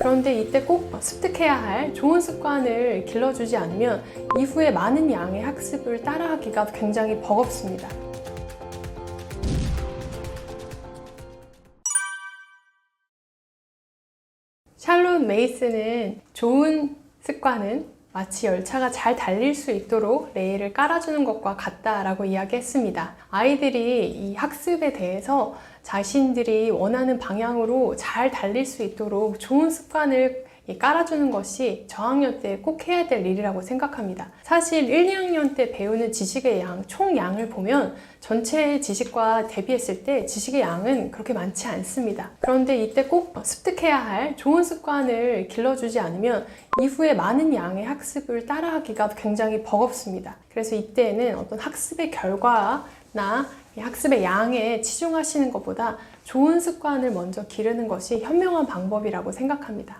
그런데 이때 꼭 습득해야 할 좋은 습관을 길러주지 않으면 이후에 많은 양의 학습을 따라하기가 굉장히 버겁습니다. 샬롯 메이슨은 좋은 습관은 마치 열차가 잘 달릴 수 있도록 레일을 깔아주는 것과 같다라고 이야기했습니다. 아이들이 이 학습에 대해서 자신들이 원하는 방향으로 잘 달릴 수 있도록 좋은 습관을 깔아주는 것이 저학년 때 꼭 해야 될 일이라고 생각합니다. 사실 1, 2학년 때 배우는 지식의 양, 총 양을 보면 전체 지식과 대비했을 때 지식의 양은 그렇게 많지 않습니다. 그런데 이때 꼭 습득해야 할 좋은 습관을 길러주지 않으면 이후에 많은 양의 학습을 따라하기가 굉장히 버겁습니다. 그래서 이때에는 어떤 학습의 결과나 학습의 양에 치중하시는 것보다 좋은 습관을 먼저 기르는 것이 현명한 방법이라고 생각합니다.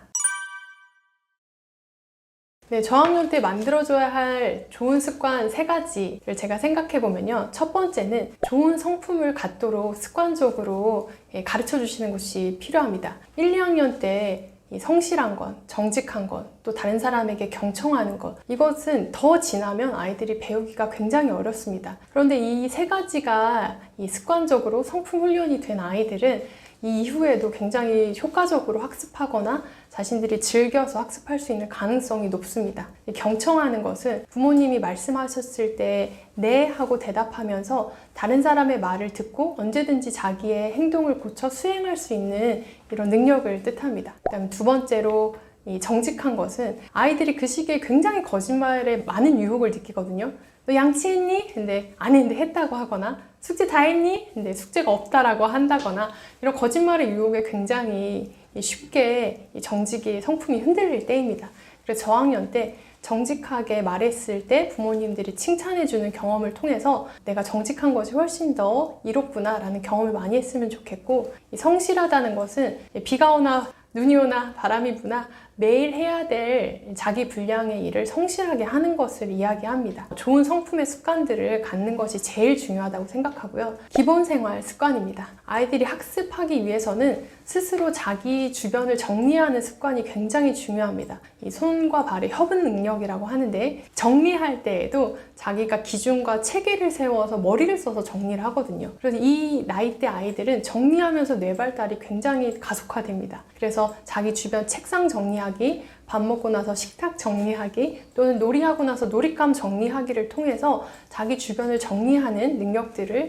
네, 저학년 때 만들어줘야 할 좋은 습관 3가지를 제가 생각해보면요. 첫 번째는 좋은 성품을 갖도록 습관적으로 가르쳐 주시는 것이 필요합니다. 1, 2학년 때 성실한 것, 정직한 것, 또 다른 사람에게 경청하는 것, 이것은 더 지나면 아이들이 배우기가 굉장히 어렵습니다. 그런데 이 3가지가 습관적으로 성품 훈련이 된 아이들은 이 이후에도 굉장히 효과적으로 학습하거나 자신들이 즐겨서 학습할 수 있는 가능성이 높습니다. 경청하는 것은 부모님이 말씀하셨을 때 네 하고 대답하면서 다른 사람의 말을 듣고 언제든지 자기의 행동을 고쳐 수행할 수 있는 이런 능력을 뜻합니다. 그다음에 두 번째로 이 정직한 것은 아이들이 그 시기에 굉장히 거짓말에 많은 유혹을 느끼거든요. 너 양치했니? 근데 안 했는데 했다고 하거나 숙제 다 했니? 근데 숙제가 없다라고 한다거나 이런 거짓말의 유혹에 굉장히 쉽게 정직이 성품이 흔들릴 때입니다. 그래서 저학년 때 정직하게 말했을 때 부모님들이 칭찬해주는 경험을 통해서 내가 정직한 것이 훨씬 더 이롭구나 라는 경험을 많이 했으면 좋겠고, 성실하다는 것은 비가 오나 눈이 오나 바람이 부나 매일 해야 될 자기 분량의 일을 성실하게 하는 것을 이야기합니다. 좋은 성품의 습관들을 갖는 것이 제일 중요하다고 생각하고요. 기본 생활 습관입니다. 아이들이 학습하기 위해서는 스스로 자기 주변을 정리하는 습관이 굉장히 중요합니다. 이 손과 발의 협응 능력이라고 하는데, 정리할 때에도 자기가 기준과 체계를 세워서 머리를 써서 정리를 하거든요. 그래서 이 나이대 아이들은 정리하면서 뇌발달이 굉장히 가속화됩니다. 그래서 자기 주변 책상 정리하기, 밥 먹고 나서 식탁 정리하기, 또는 놀이하고 나서 놀잇감 정리하기를 통해서 자기 주변을 정리하는 능력들을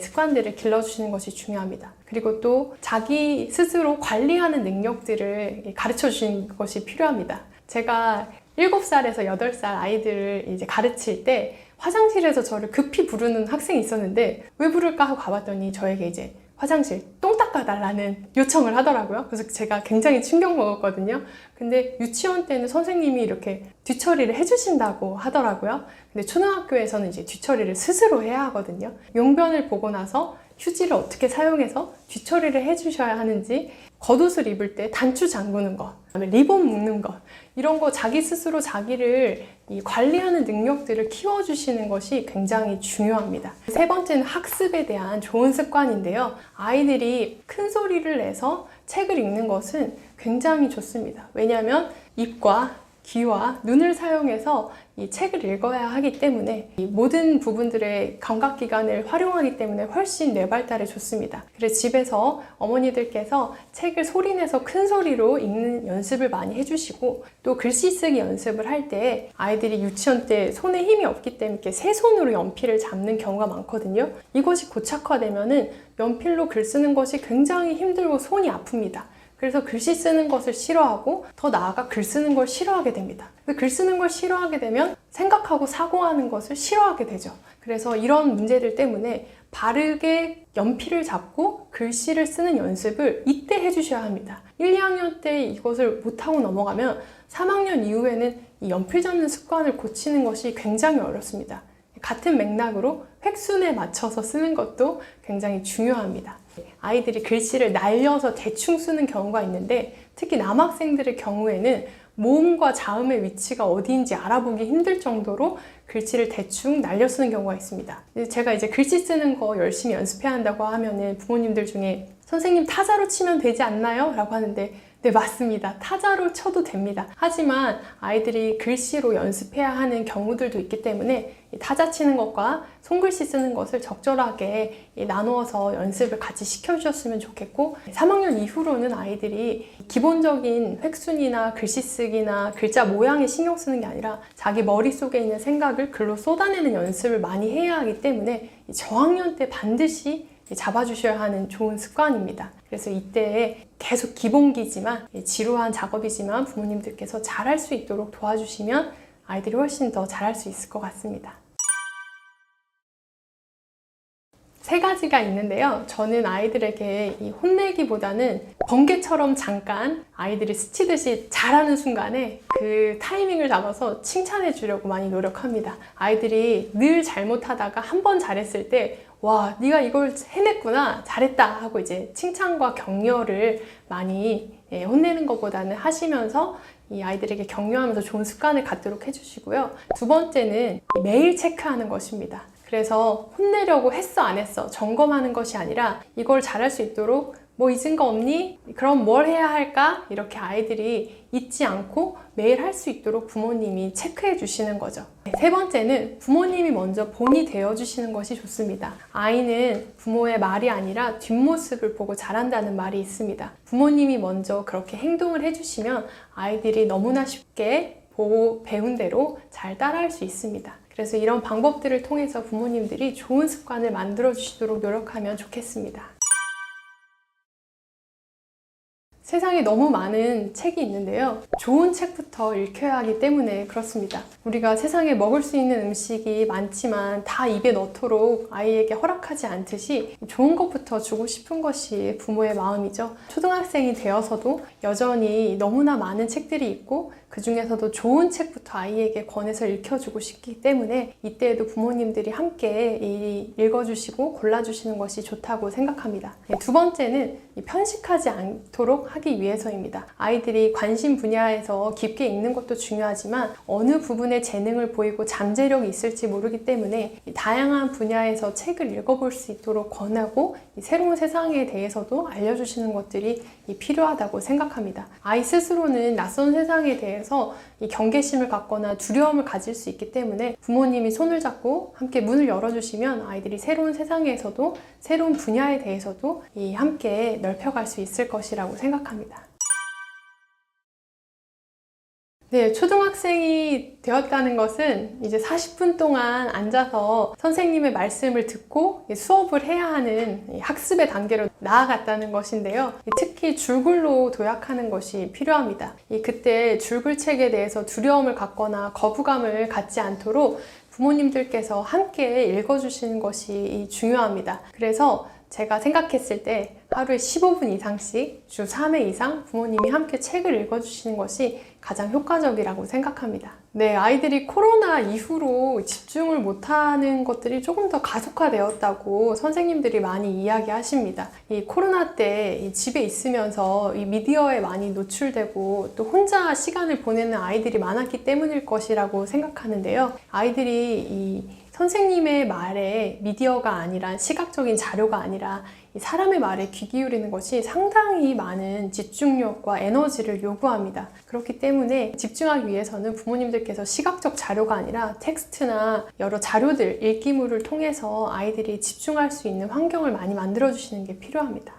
습관들을 길러주시는 것이 중요합니다. 그리고 또 자기 스스로 관리하는 능력들을 가르쳐 주시는 것이 필요합니다. 제가 7살에서 8살 아이들을 이제 가르칠 때 화장실에서 저를 급히 부르는 학생이 있었는데 왜 부를까 하고 가봤더니 저에게 이제 화장실 똥 닦아달라는 요청을 하더라고요. 그래서 제가 굉장히 충격 먹었거든요. 근데 유치원 때는 선생님이 이렇게 뒤처리를 해주신다고 하더라고요. 근데 초등학교에서는 이제 뒤처리를 스스로 해야 하거든요. 용변을 보고 나서 휴지를 어떻게 사용해서 뒤처리를 해주셔야 하는지, 겉옷을 입을 때 단추 잠그는 것, 그다음에 리본 묶는 것, 이런 거 자기 스스로 자기를 관리하는 능력들을 키워주시는 것이 굉장히 중요합니다. 세 번째는 학습에 대한 좋은 습관인데요. 아이들이 큰 소리를 내서 책을 읽는 것은 굉장히 좋습니다. 왜냐하면 입과 귀와 눈을 사용해서 이 책을 읽어야 하기 때문에 이 모든 부분들의 감각기관을 활용하기 때문에 훨씬 뇌발달에 좋습니다. 그래서 집에서 어머니들께서 책을 소리내서 큰 소리로 읽는 연습을 많이 해주시고, 또 글씨 쓰기 연습을 할 때 아이들이 유치원 때 손에 힘이 없기 때문에 이렇게 세 손으로 연필을 잡는 경우가 많거든요. 이것이 고착화되면은 연필로 글 쓰는 것이 굉장히 힘들고 손이 아픕니다. 그래서 글씨 쓰는 것을 싫어하고 더 나아가 글 쓰는 걸 싫어하게 됩니다. 글 쓰는 걸 싫어하게 되면 생각하고 사고하는 것을 싫어하게 되죠. 그래서 이런 문제들 때문에 바르게 연필을 잡고 글씨를 쓰는 연습을 이때 해주셔야 합니다. 1, 2학년 때 이것을 못하고 넘어가면 3학년 이후에는 이 연필 잡는 습관을 고치는 것이 굉장히 어렵습니다. 같은 맥락으로 획순에 맞춰서 쓰는 것도 굉장히 중요합니다. 아이들이 글씨를 날려서 대충 쓰는 경우가 있는데, 특히 남학생들의 경우에는 모음과 자음의 위치가 어디인지 알아보기 힘들 정도로 글씨를 대충 날려 쓰는 경우가 있습니다. 제가 이제 글씨 쓰는 거 열심히 연습해야 한다고 하면은 부모님들 중에 선생님 타자로 치면 되지 않나요? 라고 하는데 네, 맞습니다. 타자로 쳐도 됩니다. 하지만 아이들이 글씨로 연습해야 하는 경우들도 있기 때문에 타자 치는 것과 손글씨 쓰는 것을 적절하게 나누어서 연습을 같이 시켜주셨으면 좋겠고, 3학년 이후로는 아이들이 기본적인 획순이나 글씨 쓰기나 글자 모양에 신경 쓰는 게 아니라 자기 머릿속에 있는 생각을 글로 쏟아내는 연습을 많이 해야 하기 때문에 저학년 때 반드시 잡아주셔야 하는 좋은 습관입니다. 그래서 이때 계속 기본기지만 지루한 작업이지만 부모님들께서 잘할 수 있도록 도와주시면 아이들이 훨씬 더 잘할 수 있을 것 같습니다. 세 가지가 있는데요. 저는 아이들에게 이 혼내기보다는 번개처럼 잠깐 아이들이 스치듯이 잘하는 순간에 그 타이밍을 잡아서 칭찬해 주려고 많이 노력합니다. 아이들이 늘 잘못하다가 한 번 잘했을 때 와, 네가 이걸 해냈구나, 잘했다 하고 이제 칭찬과 격려를 많이 혼내는 것보다는 하시면서 이 아이들에게 격려하면서 좋은 습관을 갖도록 해주시고요. 두 번째는 매일 체크하는 것입니다. 그래서 혼내려고 했어 안 했어 점검하는 것이 아니라 이걸 잘할 수 있도록 뭐 잊은 거 없니? 그럼 뭘 해야 할까? 이렇게 아이들이 잊지 않고 매일 할 수 있도록 부모님이 체크해 주시는 거죠. 세 번째는 부모님이 먼저 본이 되어 주시는 것이 좋습니다. 아이는 부모의 말이 아니라 뒷모습을 보고 자란다는 말이 있습니다. 부모님이 먼저 그렇게 행동을 해주시면 아이들이 너무나 쉽게 보고 배운 대로 잘 따라할 수 있습니다. 그래서 이런 방법들을 통해서 부모님들이 좋은 습관을 만들어 주시도록 노력하면 좋겠습니다. 세상에 너무 많은 책이 있는데요. 좋은 책부터 읽혀야 하기 때문에 그렇습니다. 우리가 세상에 먹을 수 있는 음식이 많지만 다 입에 넣도록 아이에게 허락하지 않듯이 좋은 것부터 주고 싶은 것이 부모의 마음이죠. 초등학생이 되어서도 여전히 너무나 많은 책들이 있고 그 중에서도 좋은 책부터 아이에게 권해서 읽혀주고 싶기 때문에 이때에도 부모님들이 함께 읽어주시고 골라주시는 것이 좋다고 생각합니다. 두 번째는 편식하지 않도록 하기 위해서입니다. 아이들이 관심 분야에서 깊게 읽는 것도 중요하지만 어느 부분에 재능을 보이고 잠재력이 있을지 모르기 때문에 다양한 분야에서 책을 읽어볼 수 있도록 권하고 새로운 세상에 대해서도 알려주시는 것들이 필요하다고 생각합니다. 아이 스스로는 낯선 세상에 대해서 경계심을 갖거나 두려움을 가질 수 있기 때문에 부모님이 손을 잡고 함께 문을 열어주시면 아이들이 새로운 세상에서도 새로운 분야에 대해서도 함께 넓혀갈 수 있을 것이라고 생각합니다. 네, 초등학생이 되었다는 것은 이제 40분 동안 앉아서 선생님의 말씀을 듣고 수업을 해야 하는 학습의 단계로 나아갔다는 것인데요. 특히 줄글로 도약하는 것이 필요합니다. 그때 줄글책에 대해서 두려움을 갖거나 거부감을 갖지 않도록 부모님들께서 함께 읽어주시는 것이 중요합니다. 그래서 제가 생각했을 때 하루에 15분 이상씩 주 3회 이상 부모님이 함께 책을 읽어주시는 것이 가장 효과적이라고 생각합니다. 네, 아이들이 코로나 이후로 집중을 못하는 것들이 조금 더 가속화되었다고 선생님들이 많이 이야기하십니다. 이 코로나 때 집에 있으면서 이 미디어에 많이 노출되고 또 혼자 시간을 보내는 아이들이 많았기 때문일 것이라고 생각하는데요. 아이들이 선생님의 말에 미디어가 아니라 시각적인 자료가 아니라 사람의 말에 귀 기울이는 것이 상당히 많은 집중력과 에너지를 요구합니다. 그렇기 때문에 집중하기 위해서는 부모님들께서 시각적 자료가 아니라 텍스트나 여러 자료들, 읽기물을 통해서 아이들이 집중할 수 있는 환경을 많이 만들어 주시는 게 필요합니다.